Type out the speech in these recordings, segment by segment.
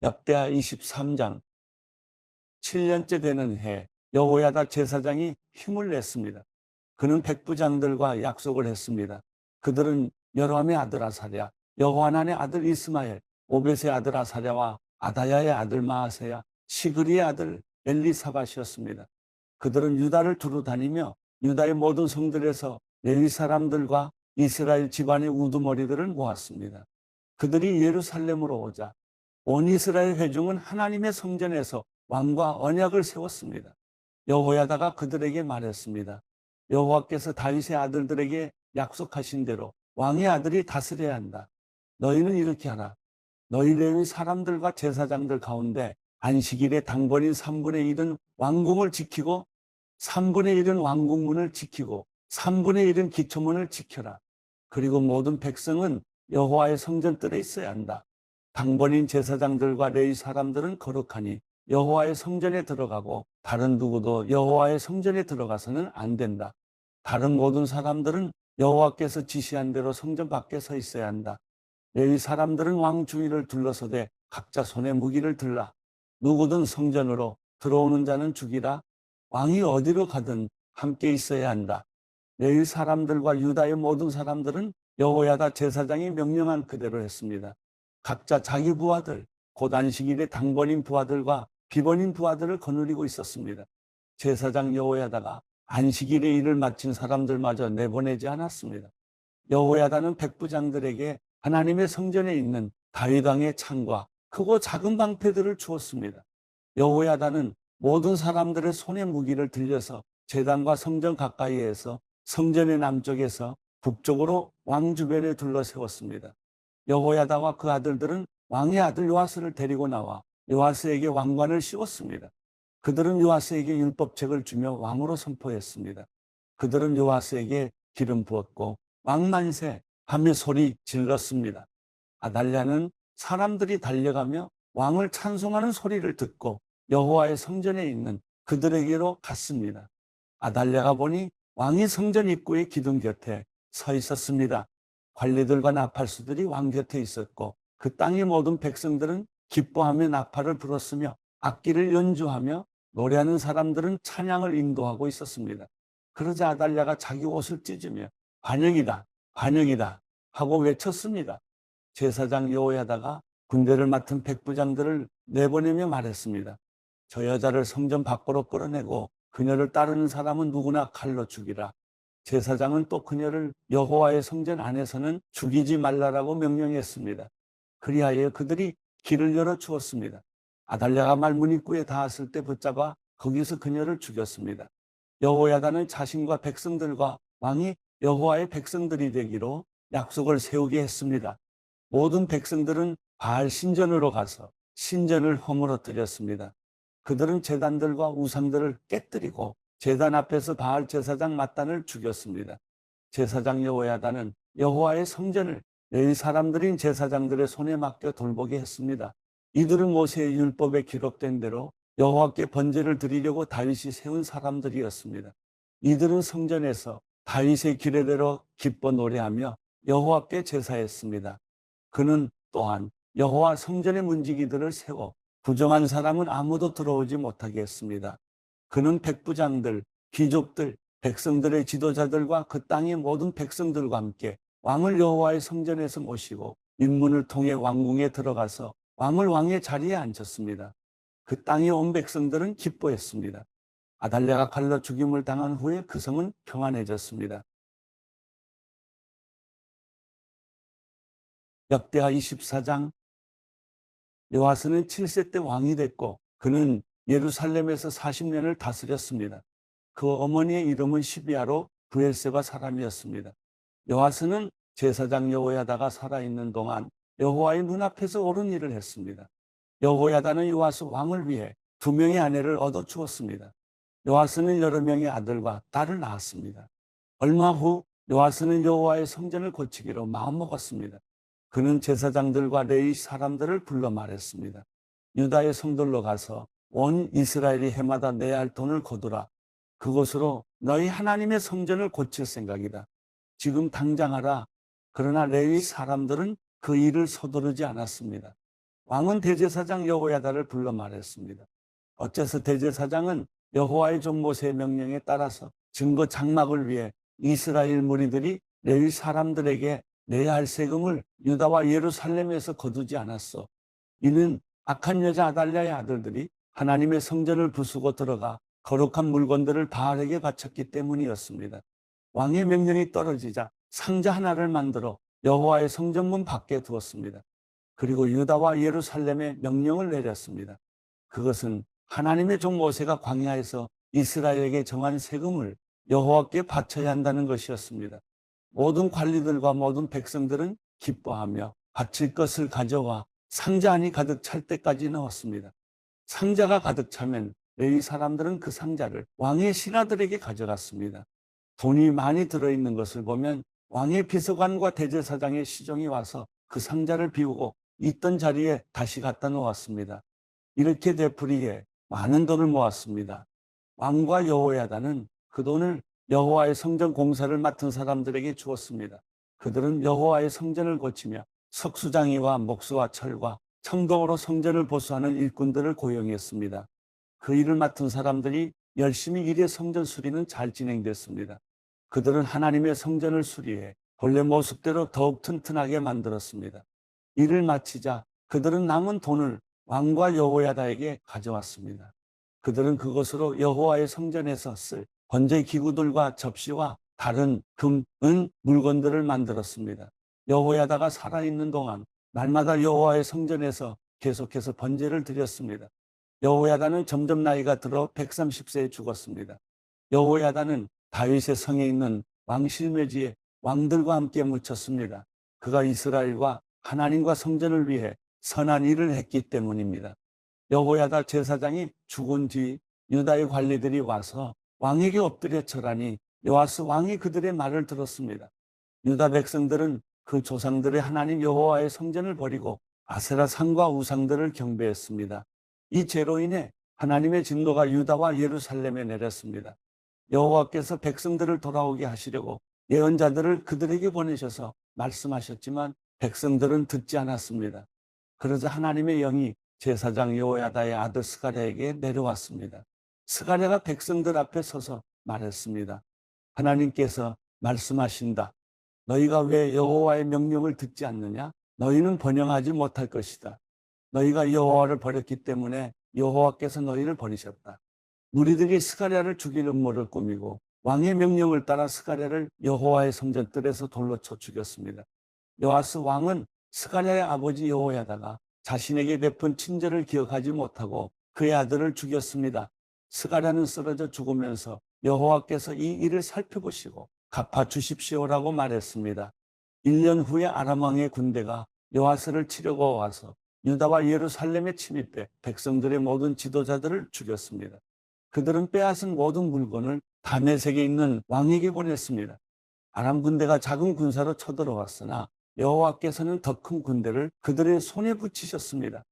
역대하 23장 7년째 되는 해 여호야다 제사장이 힘을 냈습니다. 그는 백부장들과 약속을 했습니다. 그들은 여로함의 아들 아사랴, 여호하난의 아들 이스마엘, 오벳의 아들 아사랴와 아다야의 아들 마아세야, 시그리의 아들 엘리사밧이었습니다. 그들은 유다를 두루 다니며 유다의 모든 성들에서 레위 사람들과 이스라엘 집안의 우두머리들을 모았습니다. 그들이 예루살렘으로 오자 온 이스라엘 회중은 하나님의 성전에서 왕과 언약을 세웠습니다. 여호야다가 그들에게 말했습니다. 여호와께서 다윗의 아들들에게 약속하신 대로 왕의 아들이 다스려야 한다. 너희는 이렇게 하라. 너희 레위 사람들과 제사장들 가운데 안식일에 당번인 3분의 1은 왕궁을 지키고 3분의 1은 왕궁문을 지키고 3분의 1은 기초문을 지켜라. 그리고 모든 백성은 여호와의 성전뜰에 있어야 한다. 당번인 제사장들과 레위 사람들은 거룩하니 여호와의 성전에 들어가고 다른 누구도 여호와의 성전에 들어가서는 안 된다. 다른 모든 사람들은 여호와께서 지시한 대로 성전 밖에 서 있어야 한다. 레위 사람들은 왕 주위를 둘러서되 각자 손에 무기를 들라. 누구든 성전으로 들어오는 자는 죽이라. 왕이 어디로 가든 함께 있어야 한다. 레위 사람들과 유다의 모든 사람들은 여호야다 제사장이 명령한 그대로 했습니다. 각자 자기 부하들, 곧 안식일의 당번인 부하들과 비번인 부하들을 거느리고 있었습니다. 제사장 여호야다가 안식일의 일을 마친 사람들마저 내보내지 않았습니다. 여호야다는 백부장들에게 하나님의 성전에 있는 다윗 왕의 창과 크고 작은 방패들을 주었습니다. 여호야다는 모든 사람들의 손에 무기를 들려서 제단과 성전 가까이에서 성전의 남쪽에서 북쪽으로 왕 주변에 둘러 세웠습니다. 여호야다와 그 아들들은 왕의 아들 요아스를 데리고 나와 요아스에게 왕관을 씌웠습니다. 그들은 요아스에게 율법책을 주며 왕으로 선포했습니다. 그들은 요아스에게 기름 부었고 왕만세 하며 소리 질렀습니다. 아달랴는 사람들이 달려가며 왕을 찬송하는 소리를 듣고 여호와의 성전에 있는 그들에게로 갔습니다. 아달랴가 보니 왕이 성전 입구의 기둥 곁에 서 있었습니다. 관리들과 나팔수들이 왕 곁에 있었고 그 땅의 모든 백성들은 기뻐하며 나팔을 불었으며 악기를 연주하며 노래하는 사람들은 찬양을 인도하고 있었습니다. 그러자 아달랴가 자기 옷을 찢으며 반역이다, 반역이다 하고 외쳤습니다. 제사장 여호야다가 군대를 맡은 백부장들을 내보내며 말했습니다. 저 여자를 성전 밖으로 끌어내고 그녀를 따르는 사람은 누구나 칼로 죽이라. 제사장은 또 그녀를 여호와의 성전 안에서는 죽이지 말라라고 명령했습니다. 그리하여 그들이 길을 열어 주었습니다. 아달랴가 말문 입구에 닿았을 때 붙잡아 거기서 그녀를 죽였습니다. 여호야다는 자신과 백성들과 왕이 여호와의 백성들이 되기로 약속을 세우게 했습니다. 모든 백성들은 바알 신전으로 가서 신전을 허물어뜨렸습니다. 그들은 제단들과 우상들을 깨뜨리고 제단 앞에서 바알 제사장 mat단을 죽였습니다. 제사장 여호야다는 여호와의 성전을 레위 사람들인 제사장들의 손에 맡겨 돌보게 했습니다. 이들은 모세의 율법에 기록된 대로 여호와께 번제를 드리려고 다윗이 세운 사람들이었습니다. 이들은 성전에서 다윗의 규례대로 기뻐 노래하며 여호와께 제사했습니다. 그는 또한 여호와 성전의 문지기들을 세워 부정한 사람은 아무도 들어오지 못하게 했습니다. 그는 백부장들, 귀족들, 백성들의 지도자들과 그 땅의 모든 백성들과 함께 왕을 여호와의 성전에서 모시고 인문을 통해 왕궁에 들어가서 왕을 왕의 자리에 앉혔습니다. 그 땅의 온 백성들은 기뻐했습니다. 아달랴가 칼로 죽임을 당한 후에 그 성은 평안해졌습니다. 역대하 24장 요아스는 7세 때 왕이 됐고 그는 예루살렘에서 40년을 다스렸습니다. 그 어머니의 이름은 시비아로 브엘세바 사람이었습니다. 요아스는 제사장 여호야다가 살아있는 동안 여호와의 눈앞에서 옳은 일을 했습니다. 여호야다는 요아스 왕을 위해 2명의 아내를 얻어 주었습니다. 요아스는 여러 명의 아들과 딸을 낳았습니다. 얼마 후 요아스는 여호와의 성전을 고치기로 마음먹었습니다. 그는 제사장들과 레위 사람들을 불러 말했습니다. 유다의 성들로 가서 온 이스라엘이 해마다 내야 할 돈을 거두라. 그것으로 너희 하나님의 성전을 고칠 생각이다. 지금 당장 하라. 그러나 레위 사람들은 그 일을 서두르지 않았습니다. 왕은 대제사장 여호야다를 불러 말했습니다. 어째서 대제사장은 여호와의 종 모세의 명령에 따라서 증거 장막을 위해 이스라엘 무리들이 레위 사람들에게 내야 할 세금을 유다와 예루살렘에서 거두지 않았어. 이는 악한 여자 아달랴의 아들들이 하나님의 성전을 부수고 들어가 거룩한 물건들을 바알에게 바쳤기 때문이었습니다. 왕의 명령이 떨어지자 상자 하나를 만들어 여호와의 성전문 밖에 두었습니다. 그리고 유다와 예루살렘에 명령을 내렸습니다. 그것은 하나님의 종 모세가 광야에서 이스라엘에게 정한 세금을 여호와께 바쳐야 한다는 것이었습니다. 모든 관리들과 모든 백성들은 기뻐하며 바칠 것을 가져와 상자 안이 가득 찰 때까지 넣었습니다. 상자가 가득 차면 레위 사람들은 그 상자를 왕의 신하들에게 가져갔습니다. 돈이 많이 들어있는 것을 보면 왕의 비서관과 대제사장의 시종이 와서 그 상자를 비우고 있던 자리에 다시 갖다 놓았습니다. 이렇게 되풀이해 많은 돈을 모았습니다. 왕과 여호야다는 그 돈을 여호와의 성전 공사를 맡은 사람들에게 주었습니다. 그들은 여호와의 성전을 고치며 석수장이와 목수와 철과 청동으로 성전을 보수하는 일꾼들을 고용했습니다. 그 일을 맡은 사람들이 열심히 일해 성전 수리는 잘 진행됐습니다. 그들은 하나님의 성전을 수리해 본래 모습대로 더욱 튼튼하게 만들었습니다. 일을 마치자 그들은 남은 돈을 왕과 여호야다에게 가져왔습니다. 그들은 그것으로 여호와의 성전에서 쓸 번제 기구들과 접시와 다른 금, 은 물건들을 만들었습니다. 여호야다가 살아있는 동안 날마다 여호와의 성전에서 계속해서 번제를 드렸습니다. 여호야다는 점점 나이가 들어 130세에 죽었습니다. 여호야다는 다윗의 성에 있는 왕실매지에 왕들과 함께 묻혔습니다. 그가 이스라엘과 하나님과 성전을 위해 선한 일을 했기 때문입니다. 여호야다 제사장이 죽은 뒤 유다의 관리들이 와서 왕에게 엎드려 절하니 요아스 왕이 그들의 말을 들었습니다. 유다 백성들은 그 조상들의 하나님 여호와의 성전을 버리고 아세라 상과 우상들을 경배했습니다. 이 죄로 인해 하나님의 진노가 유다와 예루살렘에 내렸습니다. 여호와께서 백성들을 돌아오게 하시려고 예언자들을 그들에게 보내셔서 말씀하셨지만 백성들은 듣지 않았습니다. 그러자 하나님의 영이 제사장 여호야다의 아들 스가랴에게 내려왔습니다. 스가랴가 백성들 앞에 서서 말했습니다. 하나님께서 말씀하신다. 너희가 왜 여호와의 명령을 듣지 않느냐? 너희는 번영하지 못할 것이다. 너희가 여호와를 버렸기 때문에 여호와께서 너희를 버리셨다. 무리들이 스가랴를 죽일 음모를 꾸미고 왕의 명령을 따라 스가랴를 여호와의 성전뜰에서 돌로 쳐 죽였습니다. 요아스 왕은 스가랴의 아버지 여호야다가 자신에게 베푼 친절을 기억하지 못하고 그의 아들을 죽였습니다. 스가랴는 쓰러져 죽으면서 여호와께서 이 일을 살펴보시고 갚아주십시오라고 말했습니다. 1년 후에 아람 왕의 군대가 요아스를 치려고 와서 유다와 예루살렘에 침입해 백성들의 모든 지도자들을 죽였습니다. 그들은 빼앗은 모든 물건을 다메섹에 있는 왕에게 보냈습니다. 아람 군대가 작은 군사로 쳐들어왔으나 여호와께서는 더 큰 군대를 그들의 손에 붙이셨습니다.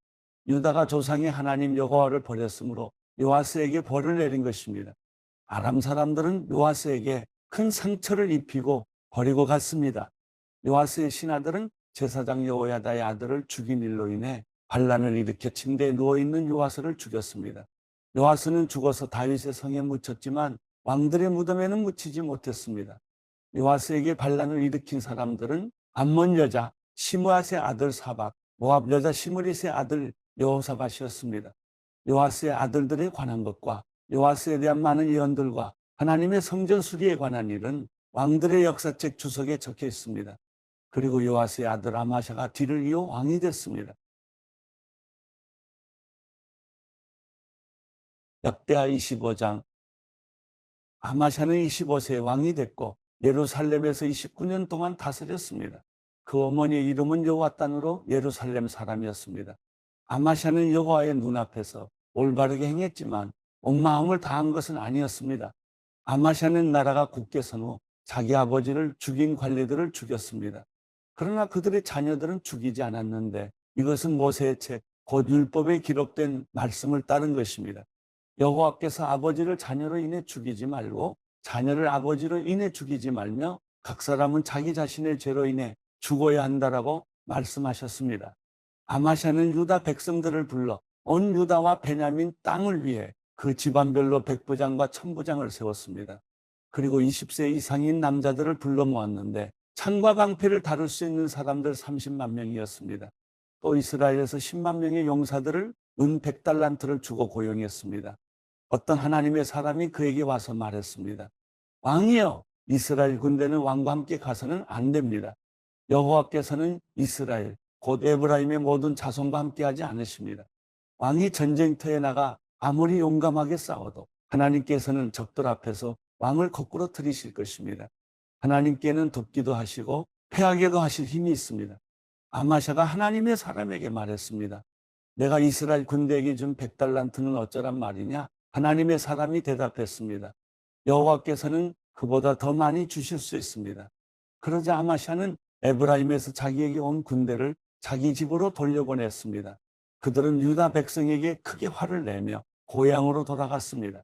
유다가 조상의 하나님 여호와를 버렸으므로 요아스에게 벌을 내린 것입니다. 아람 사람들은 요아스에게 큰 상처를 입히고 버리고 갔습니다. 요아스의 신하들은 제사장 여호야다의 아들을 죽인 일로 인해 반란을 일으켜 침대에 누워있는 요아스를 죽였습니다. 요아스는 죽어서 다윗의 성에 묻혔지만 왕들의 무덤에는 묻히지 못했습니다. 요아스에게 반란을 일으킨 사람들은 암몬 여자 시므앗의 아들 사박, 모압 여자 시므릿의 아들 여호사밧이었습니다. 요아스의 아들들에 관한 것과 요아스에 대한 많은 예언들과 하나님의 성전 수리에 관한 일은 왕들의 역사책 주석에 적혀 있습니다. 그리고 요아스의 아들 아마샤가 뒤를 이어 왕이 됐습니다. 역대하 25장. 아마샤는 25세에 왕이 됐고 예루살렘에서 29년 동안 다스렸습니다. 그 어머니의 이름은 여호와단으로 예루살렘 사람이었습니다. 아마샤는 여호와의 눈앞에서 올바르게 행했지만 온 마음을 다한 것은 아니었습니다. 아마샤는 나라가 굳게 선 후 자기 아버지를 죽인 관리들을 죽였습니다. 그러나 그들의 자녀들은 죽이지 않았는데 이것은 모세의 책 곧 율법에 기록된 말씀을 따른 것입니다. 여호와께서 아버지를 자녀로 인해 죽이지 말고 자녀를 아버지로 인해 죽이지 말며 각 사람은 자기 자신의 죄로 인해 죽어야 한다라고 말씀하셨습니다. 아마샤는 유다 백성들을 불러 온 유다와 베냐민 땅을 위해 그 집안별로 백부장과 천부장을 세웠습니다. 그리고 20세 이상인 남자들을 불러 모았는데 창과 방패를 다룰 수 있는 사람들 30만 명이었습니다. 또 이스라엘에서 10만 명의 용사들을 은 100달란트를 주고 고용했습니다. 어떤 하나님의 사람이 그에게 와서 말했습니다. 왕이여, 이스라엘 군대는 왕과 함께 가서는 안 됩니다. 여호와께서는 이스라엘, 곧 에브라임의 모든 자손과 함께하지 않으십니다. 왕이 전쟁터에 나가 아무리 용감하게 싸워도 하나님께서는 적들 앞에서 왕을 거꾸로 들이실 것입니다. 하나님께는 돕기도 하시고 패하게도 하실 힘이 있습니다. 아마샤가 하나님의 사람에게 말했습니다. 내가 이스라엘 군대에게 준 100달란트는 어쩌란 말이냐? 하나님의 사람이 대답했습니다. 여호와께서는 그보다 더 많이 주실 수 있습니다. 그러자 아마샤는 에브라임에서 자기에게 온 군대를 자기 집으로 돌려보냈습니다. 그들은 유다 백성에게 크게 화를 내며 고향으로 돌아갔습니다.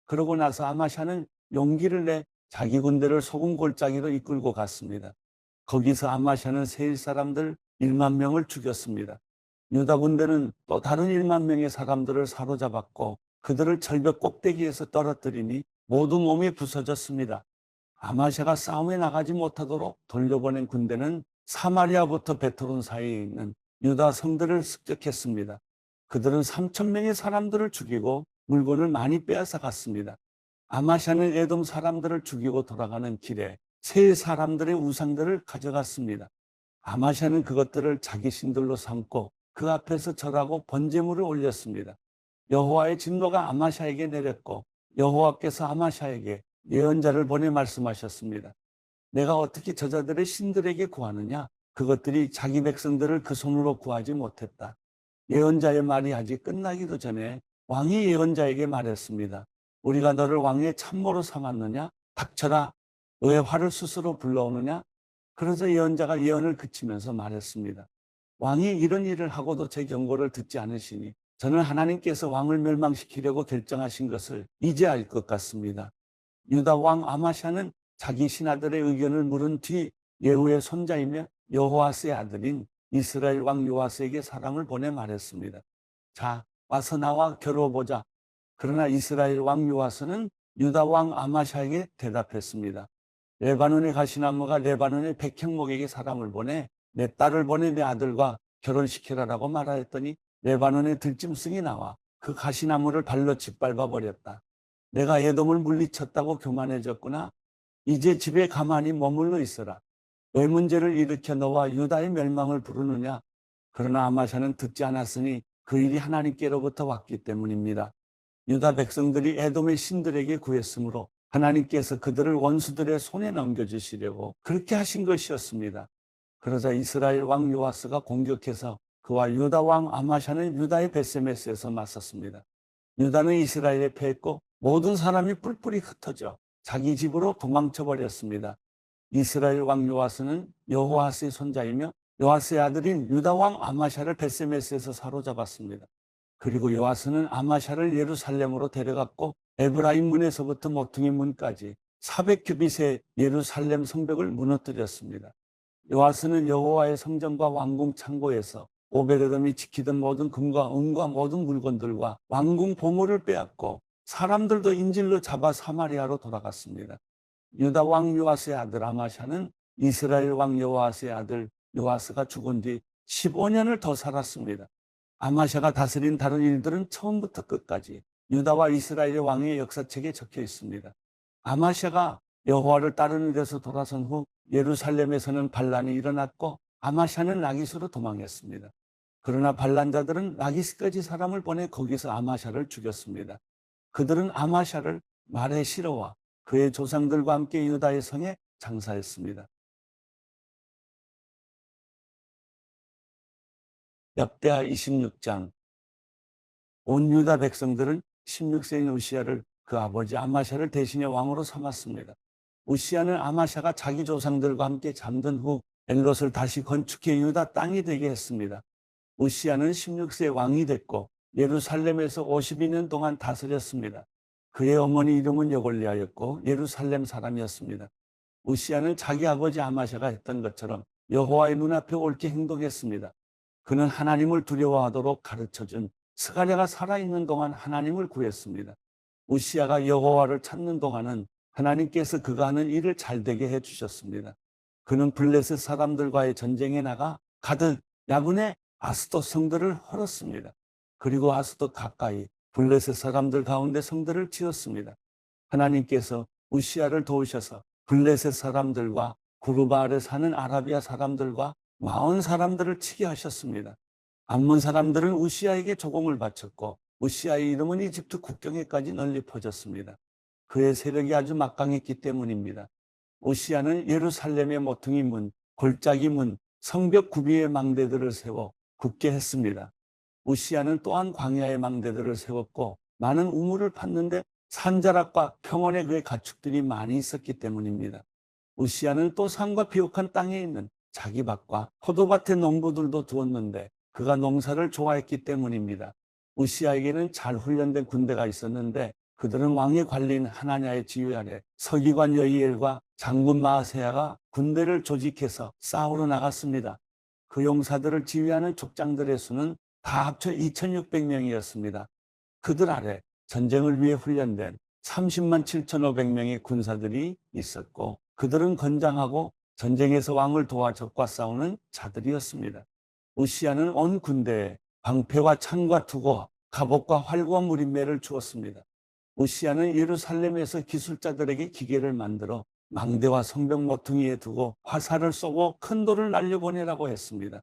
그러고 나서 아마샤는 용기를 내 자기 군대를 소금 골짜기로 이끌고 갔습니다. 거기서 아마샤는 세일 사람들 1만 명을 죽였습니다. 유다 군대는 또 다른 1만 명의 사람들을 사로잡았고 그들을 절벽 꼭대기에서 떨어뜨리니 모두 몸이 부서졌습니다. 아마샤가 싸움에 나가지 못하도록 돌려보낸 군대는 사마리아부터 베트론 사이에 있는 유다 성들을 습격했습니다. 그들은 3천 명의 사람들을 죽이고 물건을 많이 빼앗아 갔습니다. 아마샤는 에돔 사람들을 죽이고 돌아가는 길에 세 사람들의 우상들을 가져갔습니다. 아마샤는 그것들을 자기 신들로 삼고 그 앞에서 절하고 번제물을 올렸습니다. 여호와의 진노가 아마샤에게 내렸고 여호와께서 아마샤에게 예언자를 보내 말씀하셨습니다. 내가 어떻게 저자들의 신들에게 구하느냐? 그것들이 자기 백성들을 그 손으로 구하지 못했다. 예언자의 말이 아직 끝나기도 전에 왕이 예언자에게 말했습니다. 우리가 너를 왕의 참모로 삼았느냐? 닥쳐라. 너의 화를 스스로 불러오느냐? 그러자 예언자가 예언을 그치면서 말했습니다. 왕이 이런 일을 하고도 제 경고를 듣지 않으시니 저는 하나님께서 왕을 멸망시키려고 결정하신 것을 이제 알 것 같습니다. 유다 왕 아마샤는 자기 신하들의 의견을 물은 뒤 예후의 손자이며 여호아스의 아들인 이스라엘 왕 요아스에게 사람을 보내 말했습니다. 자, 와서 나와 겨루어보자. 그러나 이스라엘 왕 요아스는 유다 왕 아마샤에게 대답했습니다. 레바논의 가시나무가 레바논의 백향목에게 사람을 보내 내 딸을 보내 내 아들과 결혼시키라라고 말하였더니 레바논의 들짐승이 나와 그 가시나무를 발로 짓밟아 버렸다. 내가 에돔을 물리쳤다고 교만해졌구나. 이제 집에 가만히 머물러 있어라. 왜 문제를 일으켜 너와 유다의 멸망을 부르느냐? 그러나 아마샤는 듣지 않았으니 그 일이 하나님께로부터 왔기 때문입니다. 유다 백성들이 에돔의 신들에게 구했으므로 하나님께서 그들을 원수들의 손에 넘겨주시려고 그렇게 하신 것이었습니다. 그러자 이스라엘 왕 요아스가 공격해서 그와 유다 왕 아마샤는 유다의 벳세메스에서 맞섰습니다. 유다는 이스라엘에 패했고 모든 사람이 뿔뿔이 흩어져 자기 집으로 도망쳐 버렸습니다. 이스라엘 왕 요아스는 여호아스의 손자이며 요아스의 아들인 유다 왕 아마샤를 벳세메스에서 사로잡았습니다. 그리고 요아스는 아마샤를 예루살렘으로 데려갔고 에브라임 문에서부터 모퉁이 문까지 400규빗의 예루살렘 성벽을 무너뜨렸습니다. 요아스는 여호와의 성전과 왕궁 창고에서 오베데돔이 지키던 모든 금과 은과 모든 물건들과 왕궁 보물을 빼앗고 사람들도 인질로 잡아 사마리아로 돌아갔습니다. 유다 왕 요아스의 아들 아마샤는 이스라엘 왕 여호아스의 아들 요아스가 죽은 뒤 15년을 더 살았습니다. 아마샤가 다스린 다른 일들은 처음부터 끝까지 유다와 이스라엘의 왕의 역사책에 적혀 있습니다. 아마샤가 여호와를 따르는 데서 돌아선 후 예루살렘에서는 반란이 일어났고 아마샤는 라기스로 도망했습니다. 그러나 반란자들은 라기스까지 사람을 보내 거기서 아마샤를 죽였습니다. 그들은 아마샤를 말에 실어와 그의 조상들과 함께 유다의 성에 장사했습니다. 역대하 26장. 온 유다 백성들은 16세인 우시야를 그 아버지 아마샤를 대신해 왕으로 삼았습니다. 우시야는 아마샤가 자기 조상들과 함께 잠든 후 엘롯을 다시 건축해 유다 땅이 되게 했습니다. 우시야는 16세 왕이 됐고 예루살렘에서 52년 동안 다스렸습니다. 그의 어머니 이름은 여골리아였고 예루살렘 사람이었습니다. 우시야는 자기 아버지 아마샤가 했던 것처럼 여호와의 눈앞에 옳게 행동했습니다. 그는 하나님을 두려워하도록 가르쳐준 스가랴가 살아있는 동안 하나님을 구했습니다. 우시야가 여호와를 찾는 동안은 하나님께서 그가 하는 일을 잘되게 해주셨습니다. 그는 블레셋 사람들과의 전쟁에 나가 가득 야군의 아스돗 성들을 헐었습니다. 그리고 아스돗 가까이 블레셋 사람들 가운데 성들을 지었습니다. 하나님께서 우시야를 도우셔서 블레셋 사람들과 구르바알에 사는 아라비아 사람들과 마온 사람들을 치게 하셨습니다. 암몬 사람들은 우시야에게 조공을 바쳤고 우시야의 이름은 이집트 국경에까지 널리 퍼졌습니다. 그의 세력이 아주 막강했기 때문입니다. 우시야는 예루살렘의 모퉁이 문, 골짜기 문, 성벽 구비의 망대들을 세워 굳게 했습니다. 우시야는 또한 광야의 망대들을 세웠고 많은 우물을 팠는데 산자락과 평원에 그의 가축들이 많이 있었기 때문입니다. 우시야는 또 산과 비옥한 땅에 있는 자기 밭과 포도밭의 농부들도 두었는데 그가 농사를 좋아했기 때문입니다. 우시야에게는 잘 훈련된 군대가 있었는데 그들은 왕의 관리인 하나냐의 지휘 아래 서기관 여이엘과 장군 마아세야가 군대를 조직해서 싸우러 나갔습니다. 그 용사들을 지휘하는 족장들의 수는 다 합쳐 2,600명이었습니다. 그들 아래 전쟁을 위해 훈련된 30만 7,500명의 군사들이 있었고 그들은 건장하고 전쟁에서 왕을 도와 적과 싸우는 자들이었습니다. 우시야는 온 군대에 방패와 창과 투고, 갑옷과 활과 무림매를 주었습니다. 우시야는 예루살렘에서 기술자들에게 기계를 만들어 망대와 성벽 모퉁이에 두고 화살을 쏘고 큰 돌을 날려보내라고 했습니다.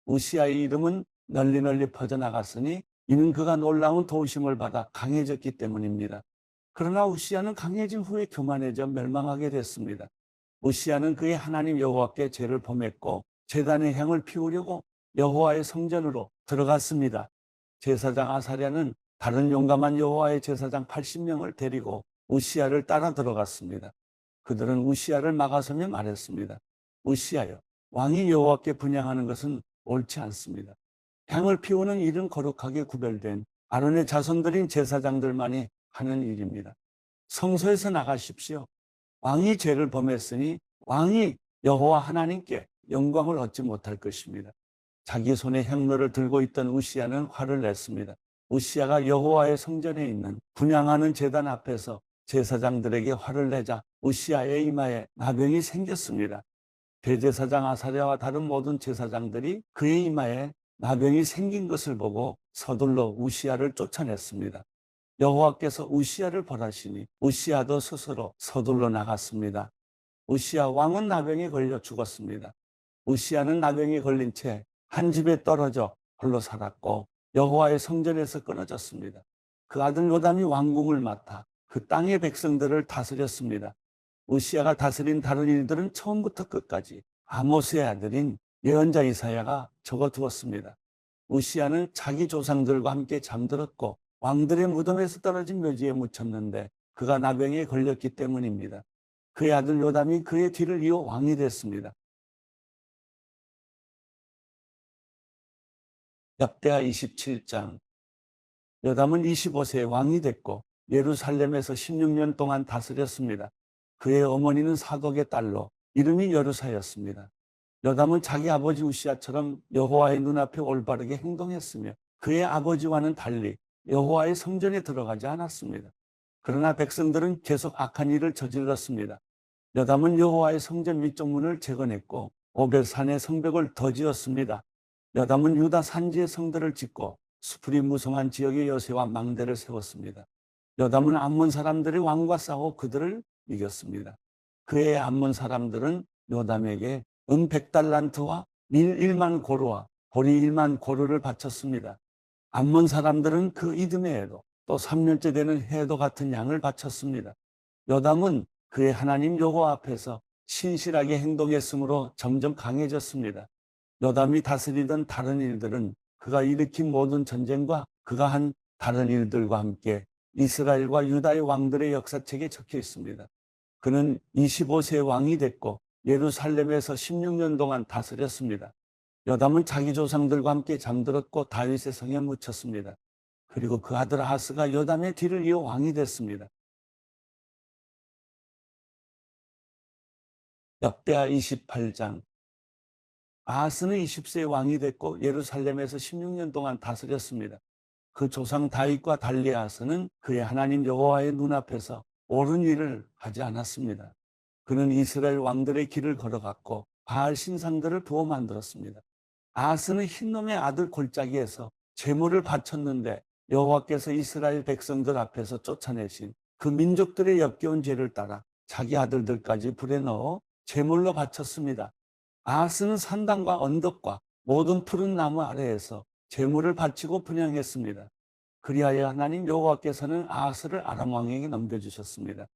우시야의 이름은 널리 퍼져나갔으니 이는 그가 놀라운 도우심을 받아 강해졌기 때문입니다. 그러나 우시야는 강해진 후에 교만해져 멸망하게 됐습니다. 우시야는 그의 하나님 여호와께 죄를 범했고 제단의 향을 피우려고 여호와의 성전으로 들어갔습니다. 제사장 아사랴는 다른 용감한 여호와의 제사장 80명을 데리고 우시야를 따라 들어갔습니다. 그들은 우시야를 막아서며 말했습니다. 우시야여, 왕이 여호와께 분향하는 것은 옳지 않습니다. 향을 피우는 일은 거룩하게 구별된 아론의 자손들인 제사장들만이 하는 일입니다. 성소에서 나가십시오. 왕이 죄를 범했으니 왕이 여호와 하나님께 영광을 얻지 못할 것입니다. 자기 손에 향로를 들고 있던 우시야는 화를 냈습니다. 우시야가 여호와의 성전에 있는 분향하는 제단 앞에서 제사장들에게 화를 내자 우시야의 이마에 나병이 생겼습니다. 대제사장 아사랴와 다른 모든 제사장들이 그의 이마에 나병이 생긴 것을 보고 서둘러 우시야를 쫓아냈습니다. 여호와께서 우시야를 벌하시니 우시야도 스스로 서둘러 나갔습니다. 우시야 왕은 나병에 걸려 죽었습니다. 우시야는 나병에 걸린 채 한 집에 떨어져 홀로 살았고 여호와의 성전에서 끊어졌습니다. 그 아들 요담이 왕궁을 맡아 그 땅의 백성들을 다스렸습니다. 우시야가 다스린 다른 일들은 처음부터 끝까지 아모스의 아들인 예언자 이사야가 적어두었습니다. 우시야는 자기 조상들과 함께 잠들었고 왕들의 무덤에서 떨어진 묘지에 묻혔는데 그가 나병에 걸렸기 때문입니다. 그의 아들 요담이 그의 뒤를 이어 왕이 됐습니다. 역대하 27장. 요담은 25세에 왕이 됐고 예루살렘에서 16년 동안 다스렸습니다. 그의 어머니는 사독의 딸로 이름이 여루사였습니다. 요담은 자기 아버지 우시야처럼 여호와의 눈앞에 올바르게 행동했으며 그의 아버지와는 달리 여호와의 성전에 들어가지 않았습니다. 그러나 백성들은 계속 악한 일을 저질렀습니다. 요담은 여호와의 성전 위쪽 문을 재건했고 오벳산의 성벽을 더 지었습니다. 요담은 유다 산지의 성들을 짓고 수풀이 무성한 지역의 여세와 망대를 세웠습니다. 요담은 암몬 사람들이 왕과 싸워 그들을 이겼습니다. 그의 암몬 사람들은 요담에게 은 100달란트와 밀 1만 고루와 보리 1만 고루를 바쳤습니다. 암몬 사람들은 그 이듬해 에도 또 3년째 되는 해도 같은 양을 바쳤습니다. 요담은 그의 하나님 여호와 앞에서 신실하게 행동했으므로 점점 강해졌습니다. 요담이 다스리던 다른 일들은 그가 일으킨 모든 전쟁과 그가 한 다른 일들과 함께 이스라엘과 유다의 왕들의 역사책에 적혀 있습니다. 그는 25세 왕이 됐고 예루살렘에서 16년 동안 다스렸습니다. 요담은 자기 조상들과 함께 잠들었고 다윗의 성에 묻혔습니다. 그리고 그 아들 아하스가 요담의 뒤를 이어 왕이 됐습니다. 역대하 28장. 아하스는 20세에 왕이 됐고 예루살렘에서 16년 동안 다스렸습니다. 그 조상 다윗과 달리 아하스는 그의 하나님 여호와의 눈앞에서 옳은 일을 하지 않았습니다. 그는 이스라엘 왕들의 길을 걸어갔고 바알 신상들을 부어 만들었습니다. 아하스는 흰놈의 아들 골짜기에서 제물을 바쳤는데 여호와께서 이스라엘 백성들 앞에서 쫓아내신 그 민족들의 역겨운 죄를 따라 자기 아들들까지 불에 넣어 제물로 바쳤습니다. 아하스는 산당과 언덕과 모든 푸른 나무 아래에서 제물을 바치고 분향했습니다. 그리하여 하나님 여호와께서는 아하스를 아람 왕에게 넘겨주셨습니다.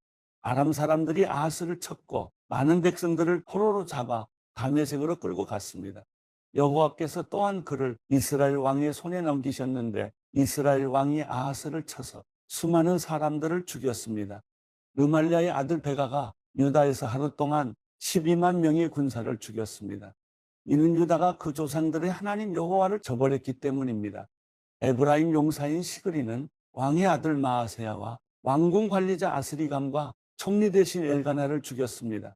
아람 사람들이 아하스를 쳤고 많은 백성들을 포로로 잡아 다메섹으로 끌고 갔습니다. 여호와께서 또한 그를 이스라엘 왕의 손에 넘기셨는데 이스라엘 왕이 아하스를 쳐서 수많은 사람들을 죽였습니다. 르말리아의 아들 베가가 유다에서 하루 동안 12만 명의 군사를 죽였습니다. 이는 유다가 그 조상들의 하나님 여호와를 저버렸기 때문입니다. 에브라임 용사인 시그리는 왕의 아들 마아세야와 왕궁 관리자 아스리감과 총리 대신 엘가나를 죽였습니다.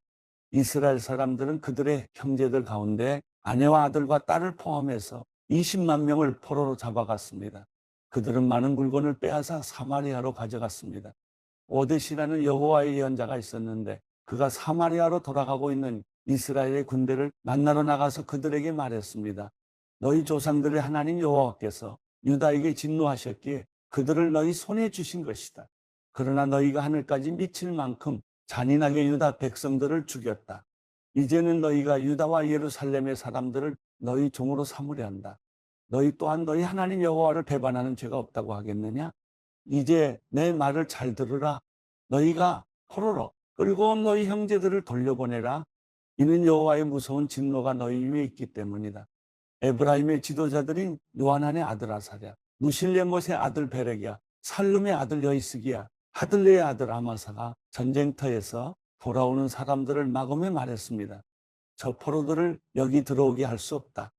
이스라엘 사람들은 그들의 형제들 가운데 아내와 아들과 딸을 포함해서 20만 명을 포로로 잡아갔습니다. 그들은 많은 물건을 빼앗아 사마리아로 가져갔습니다. 오뎃이라는 여호와의 예언자가 있었는데 그가 사마리아로 돌아가고 있는 이스라엘의 군대를 만나러 나가서 그들에게 말했습니다. 너희 조상들의 하나님 여호와께서 유다에게 진노하셨기에 그들을 너희 손에 주신 것이다. 그러나 너희가 하늘까지 미칠 만큼 잔인하게 유다 백성들을 죽였다. 이제는 너희가 유다와 예루살렘의 사람들을 너희 종으로 삼으려 한다. 너희 또한 너희 하나님 여호와를 배반하는 죄가 없다고 하겠느냐? 이제 내 말을 잘 들으라. 너희가 포로로 끌고 온 너희 형제들을 돌려보내라. 이는 여호와의 무서운 진노가 너희 위에 있기 때문이다. 에브라임의 지도자들인 요하난의 아들 아사랴, 무실레못의 아들 베렉이야, 살룸의 아들 여이스기야, 하들레의 아들 아마사가 전쟁터에서 돌아오는 사람들을 막으며 말했습니다. 저 포로들을 여기 들어오게 할 수 없다.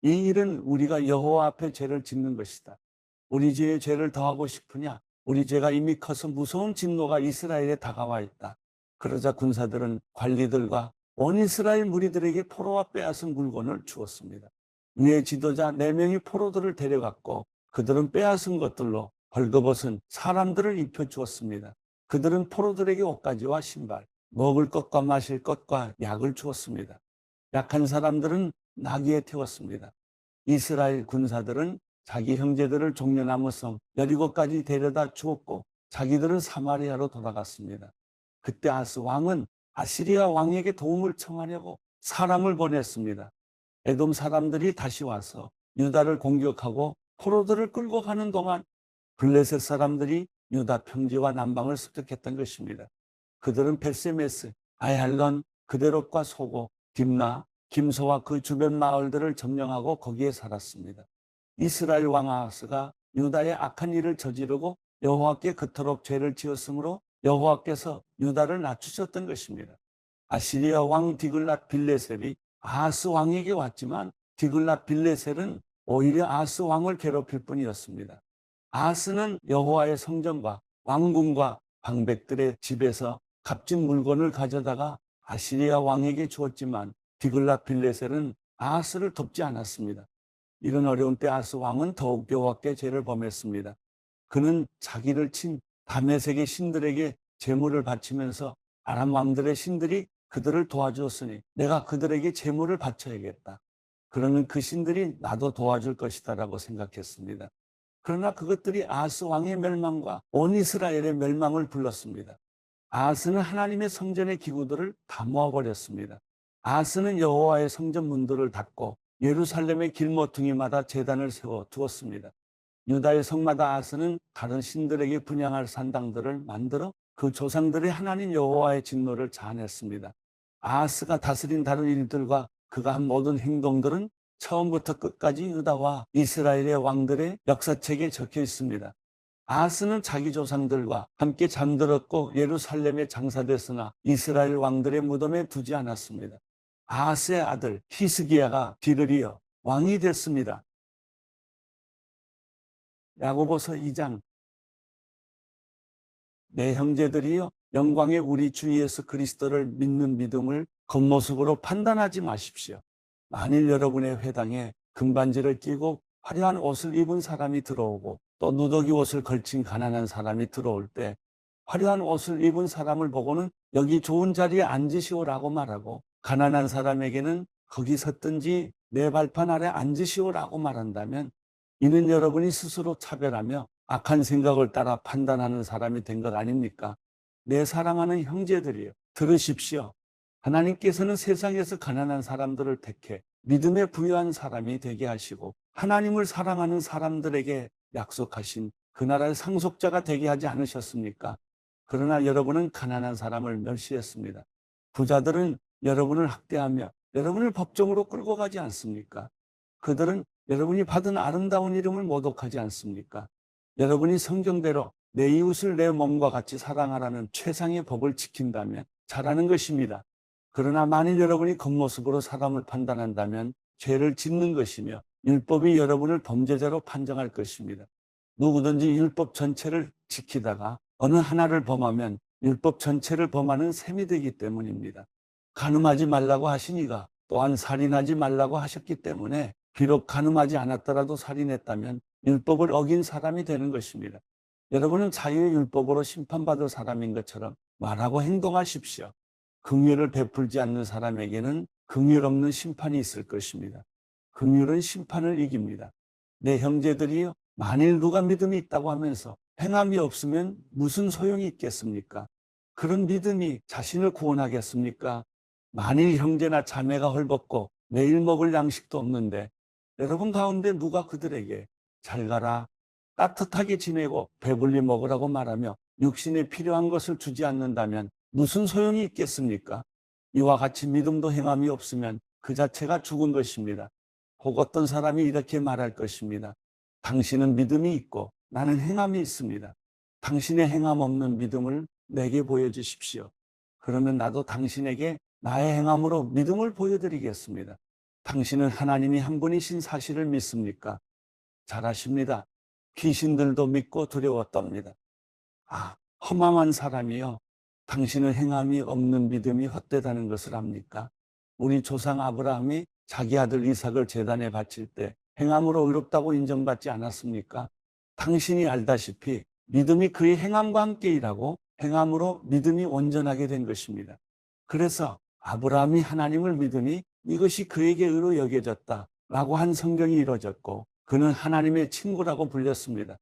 이 일은 우리가 여호와 앞에 죄를 짓는 것이다. 우리 죄에 죄를 더하고 싶으냐? 우리 죄가 이미 커서 무서운 진노가 이스라엘에 다가와 있다. 그러자 군사들은 관리들과 온 이스라엘 무리들에게 포로와 빼앗은 물건을 주었습니다. 위의 지도자 4명이 포로들을 데려갔고 그들은 빼앗은 것들로 벌거벗은 사람들을 입혀주었습니다. 그들은 포로들에게 옷가지와 신발, 먹을 것과 마실 것과 약을 주었습니다. 약한 사람들은 나귀에 태웠습니다. 이스라엘 군사들은 자기 형제들을 종려나무 섬 여리고까지 데려다 주었고 자기들은 사마리아로 돌아갔습니다. 그때 아스 왕은 아시리아 왕에게 도움을 청하려고 사람을 보냈습니다. 에돔 사람들이 다시 와서 유다를 공격하고 포로들을 끌고 가는 동안 블레셋 사람들이 유다 평지와 남방을 습격했던 것입니다. 그들은 벳세메스, 아얄론, 그데롯과 소고, 딥나, 김소와 그 주변 마을들을 점령하고 거기에 살았습니다. 이스라엘 왕 아하스가 유다의 악한 일을 저지르고 여호와께 그토록 죄를 지었으므로 여호와께서 유다를 낮추셨던 것입니다. 아시리아 왕 디글랏 빌레셀이 아하스 왕에게 왔지만 디글랏 빌레셀은 오히려 아하스 왕을 괴롭힐 뿐이었습니다. 아하스는 여호와의 성전과 왕궁과 방백들의 집에서 값진 물건을 가져다가 아시리아 왕에게 주었지만 디글랏 빌레셀은 아하스를 돕지 않았습니다. 이런 어려운 때 아하스 왕은 더욱 여호와께 죄를 범했습니다. 그는 자기를 친 다메섹의 신들에게 제물을 바치면서 아람 왕들의 신들이 그들을 도와주었으니 내가 그들에게 제물을 바쳐야겠다. 그러면 그 신들이 나도 도와줄 것이다 라고 생각했습니다. 그러나 그것들이 아하스 왕의 멸망과 온 이스라엘의 멸망을 불렀습니다. 아하스는 하나님의 성전의 기구들을 다 모아버렸습니다. 아하스는 여호와의 성전 문들을 닫고 예루살렘의 길모퉁이마다 제단을 세워 두었습니다. 유다의 성마다 아하스는 다른 신들에게 분향할 산당들을 만들어 그 조상들의 하나님 여호와의 진노를 자아냈습니다. 아하스가 다스린 다른 일들과 그가 한 모든 행동들은 처음부터 끝까지 유다와 이스라엘의 왕들의 역사책에 적혀 있습니다. 아하스는 자기 조상들과 함께 잠들었고 예루살렘에 장사됐으나 이스라엘 왕들의 무덤에 두지 않았습니다. 아하스의 아들 히스기야가 뒤를 이어 왕이 됐습니다. 야고보서 2장. 내 형제들이여, 영광의 우리 주 예수 그리스도를 믿는 믿음을 겉모습으로 판단하지 마십시오. 만일 여러분의 회당에 금반지를 끼고 화려한 옷을 입은 사람이 들어오고 또 누더기 옷을 걸친 가난한 사람이 들어올 때 화려한 옷을 입은 사람을 보고는 여기 좋은 자리에 앉으시오라고 말하고 가난한 사람에게는 거기 섰든지 내 발판 아래 앉으시오라고 말한다면 이는 여러분이 스스로 차별하며 악한 생각을 따라 판단하는 사람이 된 것 아닙니까? 내 사랑하는 형제들이여, 들으십시오. 하나님께서는 세상에서 가난한 사람들을 택해 믿음에 부유한 사람이 되게 하시고 하나님을 사랑하는 사람들에게 약속하신 그 나라의 상속자가 되게 하지 않으셨습니까? 그러나 여러분은 가난한 사람을 멸시했습니다. 부자들은 여러분을 학대하며 여러분을 법정으로 끌고 가지 않습니까? 그들은 여러분이 받은 아름다운 이름을 모독하지 않습니까? 여러분이 성경대로 내 이웃을 내 몸과 같이 사랑하라는 최상의 법을 지킨다면 잘하는 것입니다. 그러나 만일 여러분이 겉모습으로 사람을 판단한다면 죄를 짓는 것이며 율법이 여러분을 범죄자로 판정할 것입니다. 누구든지 율법 전체를 지키다가 어느 하나를 범하면 율법 전체를 범하는 셈이 되기 때문입니다. 간음하지 말라고 하시니가 또한 살인하지 말라고 하셨기 때문에 비록 간음하지 않았더라도 살인했다면 율법을 어긴 사람이 되는 것입니다. 여러분은 자유의 율법으로 심판받을 사람인 것처럼 말하고 행동하십시오. 긍휼을 베풀지 않는 사람에게는 긍휼 없는 심판이 있을 것입니다. 긍휼은 심판을 이깁니다. 내 형제들이여, 만일 누가 믿음이 있다고 하면서 행함이 없으면 무슨 소용이 있겠습니까? 그런 믿음이 자신을 구원하겠습니까? 만일 형제나 자매가 헐벗고 매일 먹을 양식도 없는데 여러분 가운데 누가 그들에게 잘 가라, 따뜻하게 지내고 배불리 먹으라고 말하며 육신에 필요한 것을 주지 않는다면 무슨 소용이 있겠습니까? 이와 같이 믿음도 행함이 없으면 그 자체가 죽은 것입니다. 혹 어떤 사람이 이렇게 말할 것입니다. 당신은 믿음이 있고 나는 행함이 있습니다. 당신의 행함 없는 믿음을 내게 보여주십시오. 그러면 나도 당신에게 나의 행함으로 믿음을 보여드리겠습니다. 당신은 하나님이 한 분이신 사실을 믿습니까? 잘하십니다. 귀신들도 믿고 두려워 떱니다. 아, 허망한 사람이여, 당신은 행함이 없는 믿음이 헛되다는 것을 압니까? 우리 조상 아브라함이 자기 아들 이삭을 제단에 바칠 때 행함으로 의롭다고 인정받지 않았습니까? 당신이 알다시피 믿음이 그의 행함과 함께 일하고 행함으로 믿음이 온전하게 된 것입니다. 그래서 아브라함이 하나님을 믿으니 이것이 그에게 의로 여겨졌다라고 한 성경이 이루어졌고 그는 하나님의 친구라고 불렸습니다.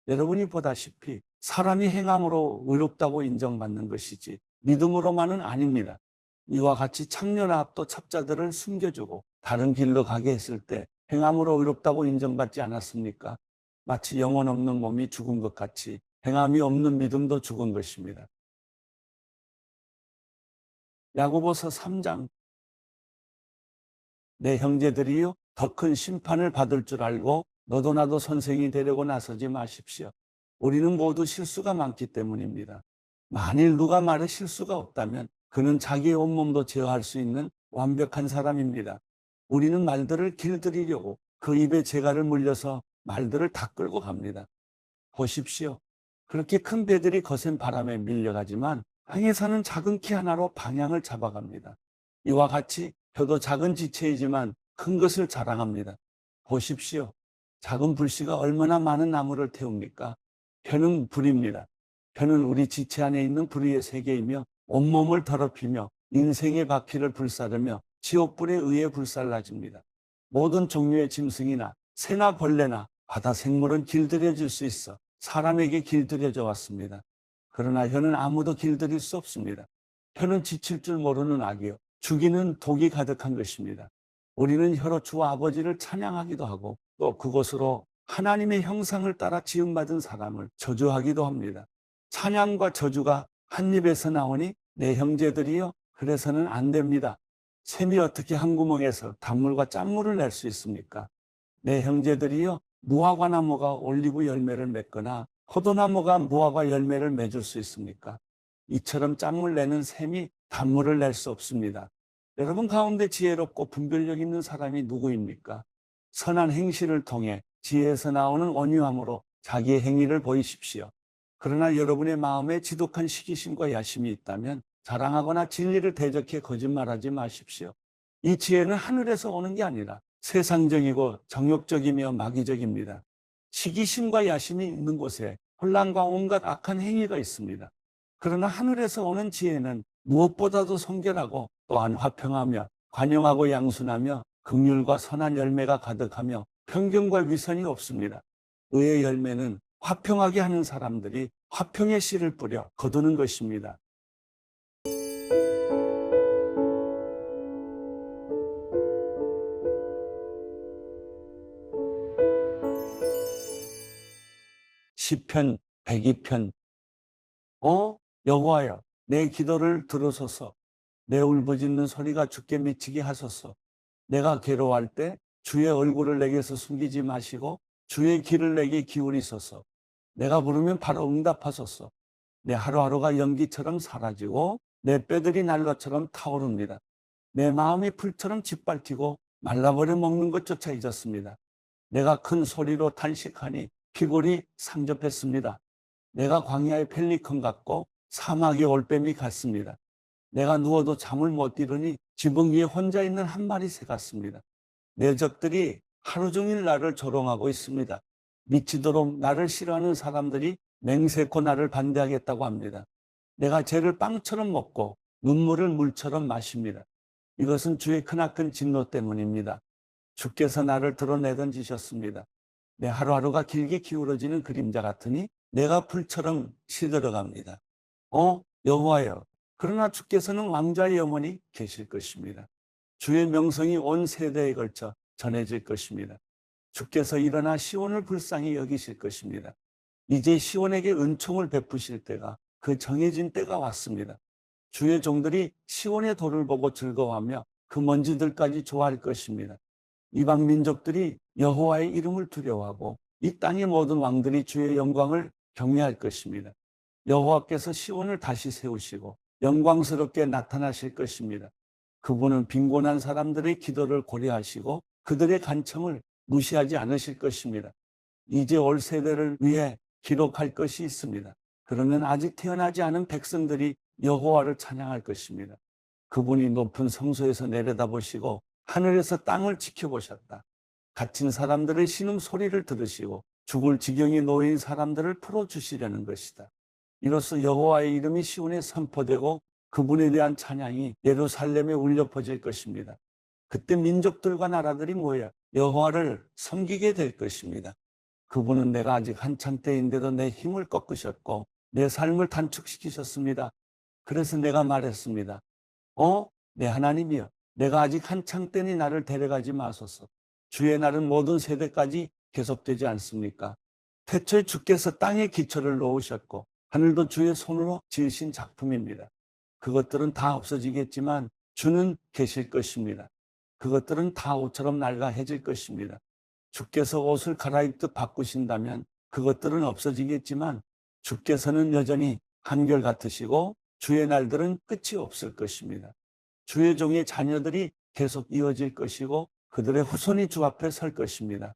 여러분이 보다시피 사람이 행함으로 의롭다고 인정받는 것이지 믿음으로만은 아닙니다. 이와 같이 창녀나 압도 첩자들을 숨겨주고 다른 길로 가게 했을 때 행함으로 의롭다고 인정받지 않았습니까? 마치 영혼 없는 몸이 죽은 것 같이 행함이 없는 믿음도 죽은 것입니다. 야고보서 3장, 내 형제들이요, 더 큰 심판을 받을 줄 알고 너도 나도 선생이 되려고 나서지 마십시오. 우리는 모두 실수가 많기 때문입니다. 만일 누가 말에 실수가 없다면 그는 자기의 온몸도 제어할 수 있는 완벽한 사람입니다. 우리는 말들을 길들이려고 그 입에 재갈을 물려서 말들을 다 끌고 갑니다. 보십시오. 그렇게 큰 배들이 거센 바람에 밀려가지만 땅에 사는 작은 키 하나로 방향을 잡아갑니다. 이와 같이 혀도 작은 지체이지만 큰 것을 자랑합니다. 보십시오. 작은 불씨가 얼마나 많은 나무를 태웁니까? 혀는 불입니다. 혀는 우리 지체 안에 있는 불의의 세계이며 온몸을 더럽히며 인생의 바퀴를 불사르며 지옥불에 의해 불살라집니다. 모든 종류의 짐승이나 새나 벌레나 바다 생물은 길들여질 수 있어 사람에게 길들여져 왔습니다. 그러나 혀는 아무도 길들일 수 없습니다. 혀는 지칠 줄 모르는 악이요, 죽이는 독이 가득한 것입니다. 우리는 혀로 주 아버지를 찬양하기도 하고 또 그것으로 하나님의 형상을 따라 지음받은 사람을 저주하기도 합니다. 찬양과 저주가 한 입에서 나오니 내 형제들이여, 그래서는 안 됩니다. 샘이 어떻게 한 구멍에서 단물과 짠물을 낼 수 있습니까? 내 형제들이여, 무화과 나무가 올리브 열매를 맺거나 포도나무가 무화과 열매를 맺을 수 있습니까? 이처럼 짠물 내는 샘이 단물을 낼 수 없습니다. 여러분 가운데 지혜롭고 분별력 있는 사람이 누구입니까? 선한 행실을 통해 지혜에서 나오는 온유함으로 자기의 행위를 보이십시오. 그러나 여러분의 마음에 지독한 시기심과 야심이 있다면 자랑하거나 진리를 대적해 거짓말하지 마십시오. 이 지혜는 하늘에서 오는 게 아니라 세상적이고 정욕적이며 마귀적입니다. 시기심과 야심이 있는 곳에 혼란과 온갖 악한 행위가 있습니다. 그러나 하늘에서 오는 지혜는 무엇보다도 성결하고 또한 화평하며 관용하고 양순하며 긍휼과 선한 열매가 가득하며 편견과 위선이 없습니다. 의의 열매는 화평하게 하는 사람들이 화평의 씨를 뿌려 거두는 것입니다. 시편 102편. 여호와여, 내 기도를 들으소서. 내 울부짖는 소리가 주께 미치게 하소서. 내가 괴로워할 때 주의 얼굴을 내게서 숨기지 마시고 주의 귀를 내게 기울이소서. 내가 부르면 바로 응답하소서. 내 하루하루가 연기처럼 사라지고 내 뼈들이 날것처럼 타오릅니다. 내 마음이 풀처럼 짓밟히고 말라버려 먹는 것조차 잊었습니다. 내가 큰 소리로 탄식하니 피골이 상접했습니다. 내가 광야의 펠리컨 같고 사막의 올빼미 같습니다. 내가 누워도 잠을 못 이루니 지붕 위에 혼자 있는 한 마리 새 같습니다. 내 적들이 하루 종일 나를 조롱하고 있습니다. 미치도록 나를 싫어하는 사람들이 맹세코 나를 반대하겠다고 합니다. 내가 죄를 빵처럼 먹고 눈물을 물처럼 마십니다. 이것은 주의 크나큰 진노 때문입니다. 주께서 나를 드러내던지셨습니다. 내 하루하루가 길게 기울어지는 그림자 같으니 내가 풀처럼 시들어갑니다. 여호와여, 그러나 주께서는 왕좌에 영원히 계실 것입니다. 주의 명성이 온 세대에 걸쳐 전해질 것입니다. 주께서 일어나 시온을 불쌍히 여기실 것입니다. 이제 시온에게 은총을 베푸실 때가, 그 정해진 때가 왔습니다. 주의 종들이 시온의 돌을 보고 즐거워하며 그 먼지들까지 좋아할 것입니다. 이방 민족들이 여호와의 이름을 두려워하고 이 땅의 모든 왕들이 주의 영광을 경외할 것입니다. 여호와께서 시온을 다시 세우시고 영광스럽게 나타나실 것입니다. 그분은 빈곤한 사람들의 기도를 고려하시고 그들의 간청을 무시하지 않으실 것입니다. 이제 올 세대를 위해 기록할 것이 있습니다. 그러면 아직 태어나지 않은 백성들이 여호와를 찬양할 것입니다. 그분이 높은 성소에서 내려다보시고 하늘에서 땅을 지켜보셨다. 갇힌 사람들의 신음 소리를 들으시고 죽을 지경에 놓인 사람들을 풀어주시려는 것이다. 이로써 여호와의 이름이 시온에 선포되고 그분에 대한 찬양이 예루살렘에 울려 퍼질 것입니다. 그때 민족들과 나라들이 모여 여호와를 섬기게 될 것입니다. 그분은 내가 아직 한창 때인데도 내 힘을 꺾으셨고 내 삶을 단축시키셨습니다. 그래서 내가 말했습니다. 내 하나님이여, 내가 아직 한창 때니 나를 데려가지 마소서. 주의 날은 모든 세대까지 계속되지 않습니까? 태초에 주께서 땅에 기초를 놓으셨고 하늘도 주의 손으로 지으신 작품입니다. 그것들은 다 없어지겠지만 주는 계실 것입니다. 그것들은 다 옷처럼 낡아해질 것입니다. 주께서 옷을 갈아입듯 바꾸신다면 그것들은 없어지겠지만 주께서는 여전히 한결같으시고 주의 날들은 끝이 없을 것입니다. 주의 종의 자녀들이 계속 이어질 것이고 그들의 후손이 주 앞에 설 것입니다.